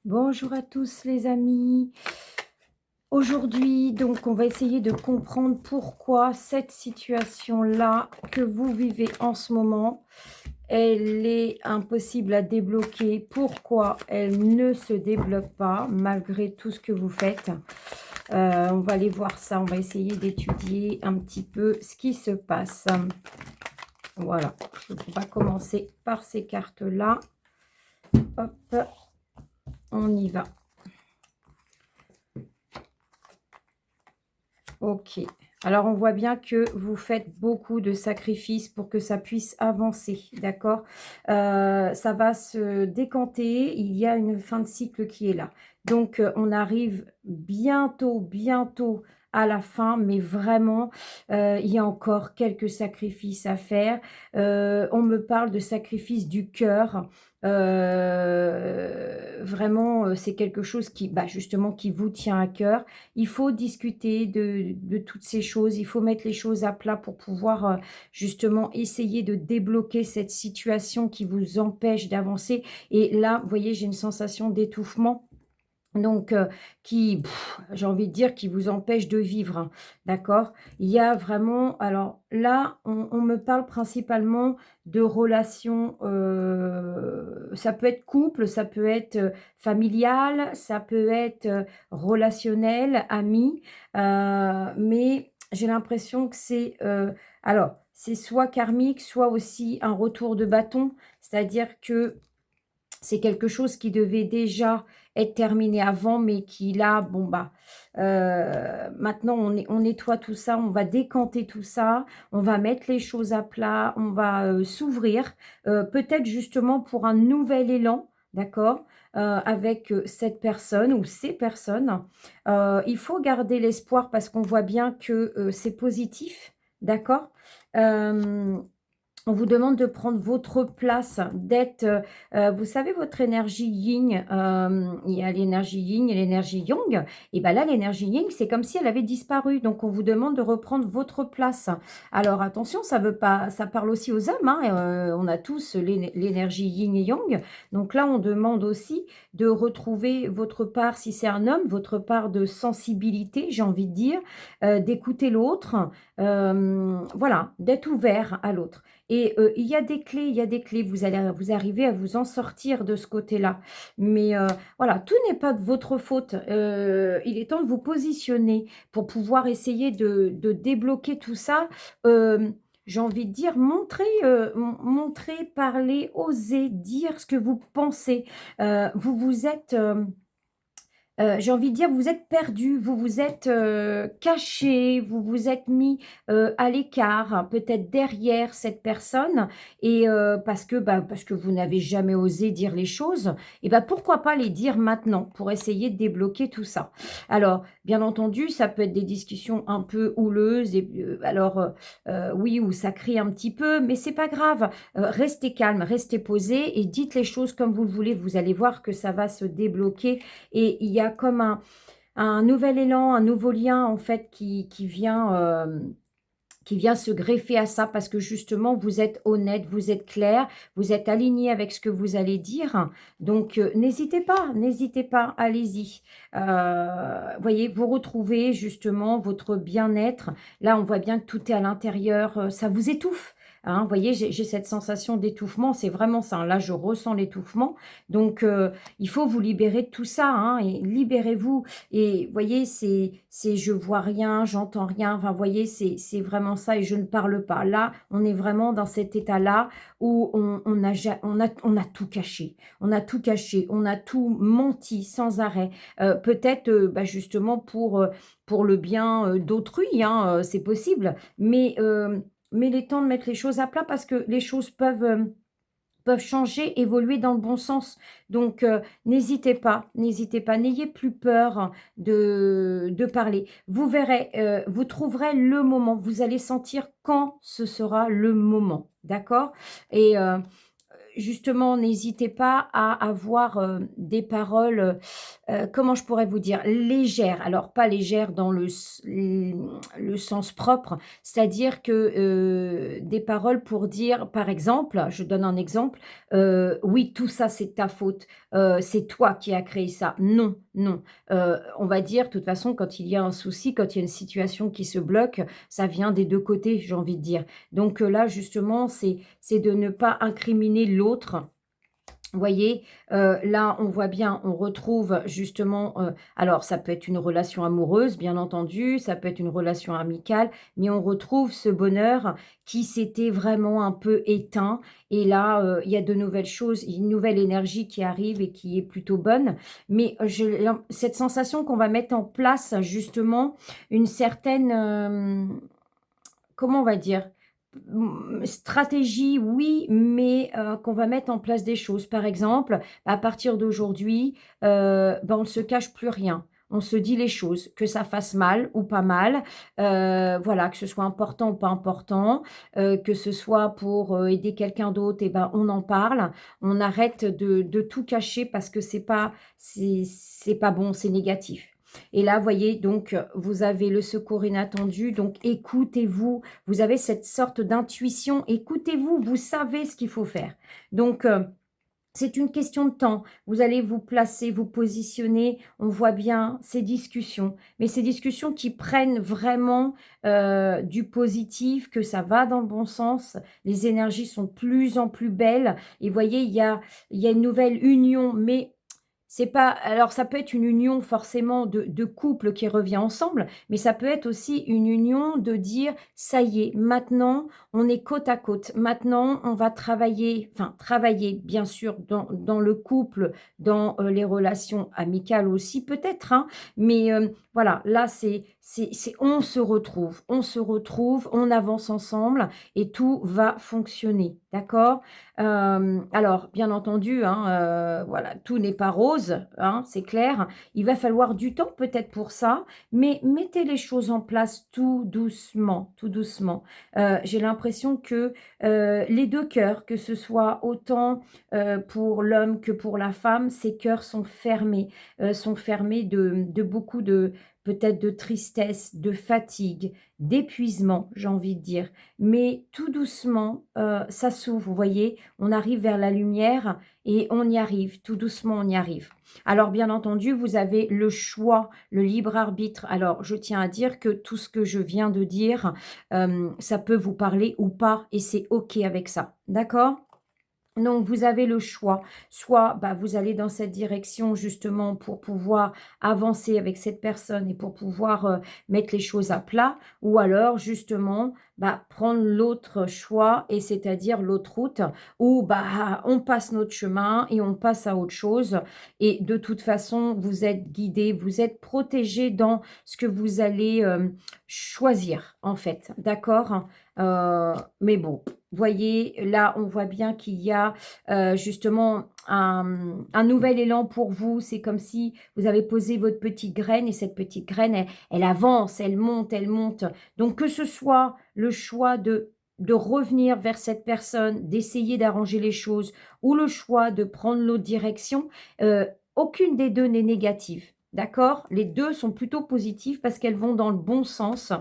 Bonjour à tous les amis. Aujourd'hui, donc, on va essayer de comprendre pourquoi cette situation-là que vous vivez en ce moment, elle est impossible à débloquer. Pourquoi elle ne se débloque pas malgré tout ce que vous faites. On va aller voir ça. On va essayer d'étudier un petit peu ce qui se passe. Voilà. On va commencer par ces cartes-là. Hop, on y va. Ok. Alors, on voit bien que vous faites beaucoup de sacrifices pour que ça puisse avancer, d'accord? Ça va se décanter. Il y a une fin de cycle qui est là. Donc, on arrive bientôt à la fin, mais vraiment, il y a encore quelques sacrifices à faire. On me parle de sacrifice du cœur. Vraiment, c'est quelque chose qui, bah, justement, qui vous tient à cœur. Il faut discuter de toutes ces choses, il faut mettre les choses à plat pour pouvoir, justement essayer de débloquer cette situation qui vous empêche d'avancer et là, vous voyez, j'ai une sensation d'étouffement donc qui, j'ai envie de dire, qui vous empêche de vivre, hein, d'accord? Il y a vraiment alors là, on me parle principalement de relations, ça peut être couple, ça peut être, familial, ça peut être, relationnel, ami, mais j'ai l'impression que c'est, alors c'est soit karmique, soit aussi un retour de bâton. C'est-à-dire que c'est quelque chose qui devait déjà être terminé avant, mais qui là, bon bah, maintenant on nettoie tout ça, on va décanter tout ça, on va mettre les choses à plat, on va, s'ouvrir, peut-être justement pour un nouvel élan, d'accord? Avec, cette personne ou ces personnes. Il faut garder l'espoir parce qu'on voit bien que, c'est positif, d'accord? Hem On vous demande de prendre votre place, d'être, vous savez votre énergie yin, il y a l'énergie yin et l'énergie yang et ben là l'énergie yin, c'est comme si elle avait disparu, donc on vous demande de reprendre votre place. Alors attention, ça veut pas ça parle aussi aux hommes, hein, on a tous l'énergie yin et yang, donc là on demande aussi de retrouver votre part, si c'est un homme, votre part de sensibilité, j'ai envie de dire, d'écouter l'autre, voilà, d'être ouvert à l'autre. Et il y a des clés, vous arrivez à vous en sortir de ce côté-là. Mais voilà, tout n'est pas de votre faute. Il est temps de vous positionner pour pouvoir essayer de débloquer tout ça. J'ai envie de dire, montrer, parler, oser dire ce que vous pensez. Vous vous êtes, j'ai envie de dire, vous vous êtes perdu, vous vous êtes, caché, vous vous êtes mis, à l'écart, hein, peut-être derrière cette personne et parce que vous n'avez jamais osé dire les choses et bah, pourquoi pas les dire maintenant pour essayer de débloquer tout ça. Alors, bien entendu, ça peut être des discussions un peu houleuses et oui, où ça crie un petit peu, mais c'est pas grave, restez calme, restez posé et dites les choses comme vous le voulez. Vous allez voir que ça va se débloquer et il y a comme un nouvel élan, un nouveau lien en fait qui vient se greffer à ça parce que justement vous êtes honnête, vous êtes clair, vous êtes aligné avec ce que vous allez dire. Donc n'hésitez pas, allez-y. Voyez, vous retrouvez justement votre bien-être. Là, on voit bien que tout est à l'intérieur, ça vous étouffe. Hein, vous voyez, j'ai cette sensation d'étouffement, c'est vraiment ça, hein. Là, je ressens l'étouffement. Donc, il faut vous libérer de tout ça, hein, et libérez-vous. Et vous voyez, c'est je vois rien, j'entends rien, enfin, vous voyez, c'est vraiment ça et je ne parle pas. Là, on est vraiment dans cet état-là où on a tout caché. On a tout caché, on a tout menti sans arrêt. Peut-être, bah, justement pour le bien, d'autrui, hein, c'est possible. Mais il est temps de mettre les choses à plat parce que les choses peuvent changer, évoluer dans le bon sens. Donc, n'hésitez pas, n'ayez plus peur de parler. Vous verrez, vous trouverez le moment. Vous allez sentir quand ce sera le moment, d'accord? Et justement, n'hésitez pas à avoir, des paroles, comment je pourrais vous dire? Légère, alors pas légère dans le sens propre, c'est-à-dire que, des paroles pour dire, par exemple, je donne un exemple, «Oui, tout ça, c'est de ta faute, c'est toi qui as créé ça». Non, non, on va dire, de toute façon, quand il y a un souci, quand il y a une situation qui se bloque, ça vient des 2 côtés, j'ai envie de dire. Donc, là, justement, c'est de ne pas incriminer l'autre. Vous voyez? Là, on voit bien, on retrouve justement, alors ça peut être une relation amoureuse, bien entendu, ça peut être une relation amicale, mais on retrouve ce bonheur qui s'était vraiment un peu éteint et là, il y a de nouvelles choses, une nouvelle énergie qui arrive et qui est plutôt bonne. Mais, j'ai cette sensation qu'on va mettre en place justement une certaine, comment on va dire? Stratégie, oui, mais qu'on va mettre en place des choses. Par exemple, à partir d'aujourd'hui, on ne se cache plus rien. On se dit les choses, que ça fasse mal ou pas mal, voilà, que ce soit important ou pas important, que ce soit pour, aider quelqu'un d'autre et ben, on en parle. On arrête de tout cacher parce que c'est pas bon, c'est négatif. Et là, voyez, donc, vous avez le secours inattendu, donc écoutez-vous. Vous avez cette sorte d'intuition, écoutez-vous, vous savez ce qu'il faut faire. Donc, c'est une question de temps. Vous allez vous placer, vous positionner. On voit bien ces discussions, mais ces discussions qui prennent vraiment, du positif, que ça va dans le bon sens. Les énergies sont de plus en plus belles et voyez, il y a une nouvelle union, mais c'est pas alors ça peut être une union forcément de couple qui revient ensemble, mais ça peut être aussi une union de dire: «Ça y est, maintenant on est côte à côte. Maintenant on va travailler», enfin travailler bien sûr dans le couple, dans, les relations amicales aussi peut-être, hein, mais, voilà, là c'est on se retrouve, on avance ensemble et tout va fonctionner, d'accord? Alors bien entendu, hein, voilà, tout n'est pas rose, hein, c'est clair. Il va falloir du temps peut-être pour ça, mais mettez les choses en place tout doucement, tout doucement. J'ai l'impression que, les 2 cœurs, que ce soit autant, pour l'homme que pour la femme, ces cœurs sont fermés de beaucoup de peut-être de tristesse, de fatigue, d'épuisement, j'ai envie de dire. Mais tout doucement, ça s'ouvre, vous voyez? On arrive vers la lumière et on y arrive, tout doucement, on y arrive. Alors bien entendu, vous avez le choix, le libre arbitre. Alors je tiens à dire que tout ce que je viens de dire, ça peut vous parler ou pas et c'est OK avec ça, d'accord? Donc vous avez le choix, soit, bah, vous allez dans cette direction justement pour pouvoir avancer avec cette personne et pour pouvoir, mettre les choses à plat ou alors justement, bah, prendre l'autre choix et c'est-à-dire l'autre route où, bah, on passe notre chemin et on passe à autre chose et de toute façon, vous êtes guidés, vous êtes protégés dans ce que vous allez, choisir en fait, d'accord? Mais bon, voyez, là, on voit bien qu'il y a, justement un nouvel élan pour vous. C'est comme si vous avez posé votre petite graine et cette petite graine, elle avance, elle monte, elle monte. Donc que ce soit le choix de revenir vers cette personne, d'essayer d'arranger les choses ou le choix de prendre l'autre direction, aucune des 2 n'est négative, d'accord? Les 2 sont plutôt positives parce qu'elles vont dans le bon sens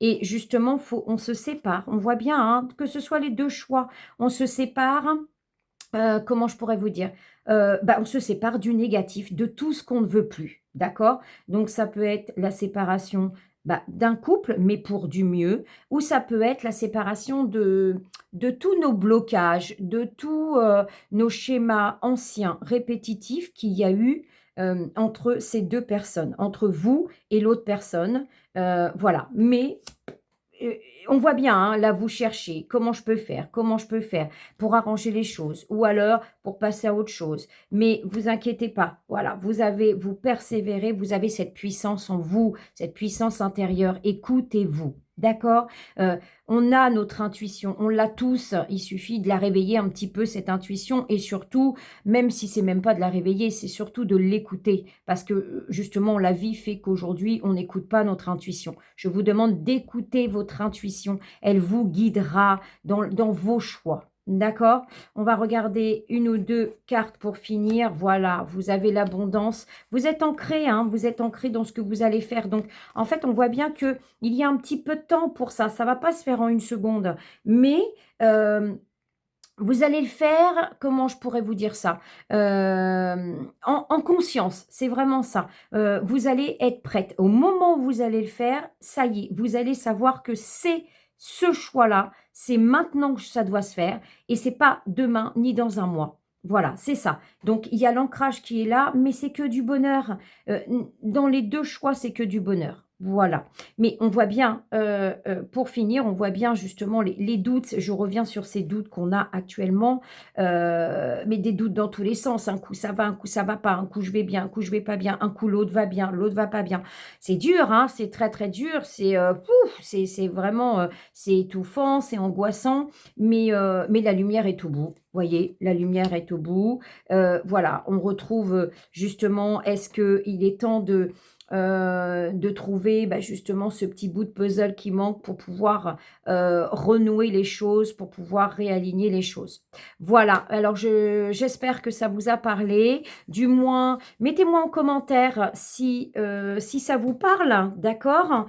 et justement, on se sépare. On voit bien, hein, que ce soit les 2 choix, on se sépare, comment je pourrais vous dire? Bah, on se sépare du négatif, de tout ce qu'on ne veut plus, d'accord? Donc ça peut être la séparation, bah, d'un couple, mais pour du mieux, ou ça peut être la séparation de tous nos blocages, de tous, nos schémas anciens, répétitifs qu'il y a eu, entre ces 2 personnes, entre vous et l'autre personne, voilà. Mais Heu, on voit bien, hein, là, vous cherchez: «Comment je peux faire? Comment je peux faire pour arranger les choses?» ou alors pour passer à autre chose. Mais vous inquiétez pas, voilà, vous persévérez, vous avez cette puissance en vous, cette puissance intérieure. Écoutez-vous, d'accord? Heu, on a notre intuition, on l'a tous, il suffit de la réveiller un petit peu cette intuition et surtout, même si c'est même pas de la réveiller, c'est surtout de l'écouter parce que, justement la vie fait qu'aujourd'hui on n'écoute pas notre intuition. Je vous demande d'écouter votre intuition, elle vous guidera dans vos choix. D'accord? On va regarder une ou 2 cartes pour finir. Voilà, vous avez l'abondance. Vous êtes ancré, hein, vous êtes ancré dans ce que vous allez faire. Donc, en fait, on voit bien que il y a un petit peu de temps pour ça. Ça va pas se faire en une seconde. Mais, hem, vous allez le faire, comment je pourrais vous dire ça? En conscience, c'est vraiment ça. Vous allez être prête. Au moment où vous allez le faire, ça y est, vous allez savoir que c'est ce choix-là, c'est maintenant que ça doit se faire et c'est pas demain ni dans un mois. Voilà, c'est ça. Donc il y a l'ancrage qui est là, mais c'est que du bonheur. N Dans les 2 choix, c'est que du bonheur. Voilà. Mais on voit bien, pour finir, on voit bien justement les doutes. Je reviens sur ces doutes qu'on a actuellement, mais des doutes dans tous les sens. Un coup ça va, un coup ça va pas, un coup je vais bien, un coup je vais pas bien, un coup l'autre va bien, l'autre va pas bien. C'est dur, hein, c'est très, très dur, c'est, pouf, c'est vraiment, c'est étouffant, c'est angoissant, mais la lumière est au bout. Voyez, la lumière est au bout. Voilà, on retrouve, justement, est-ce qu'il est temps de trouver, bah, justement ce petit bout de puzzle qui manque pour pouvoir, renouer les choses, pour pouvoir réaligner les choses. Voilà, alors j'espère que ça vous a parlé. Du moins, mettez-moi en commentaire si, si ça vous parle, d'accord?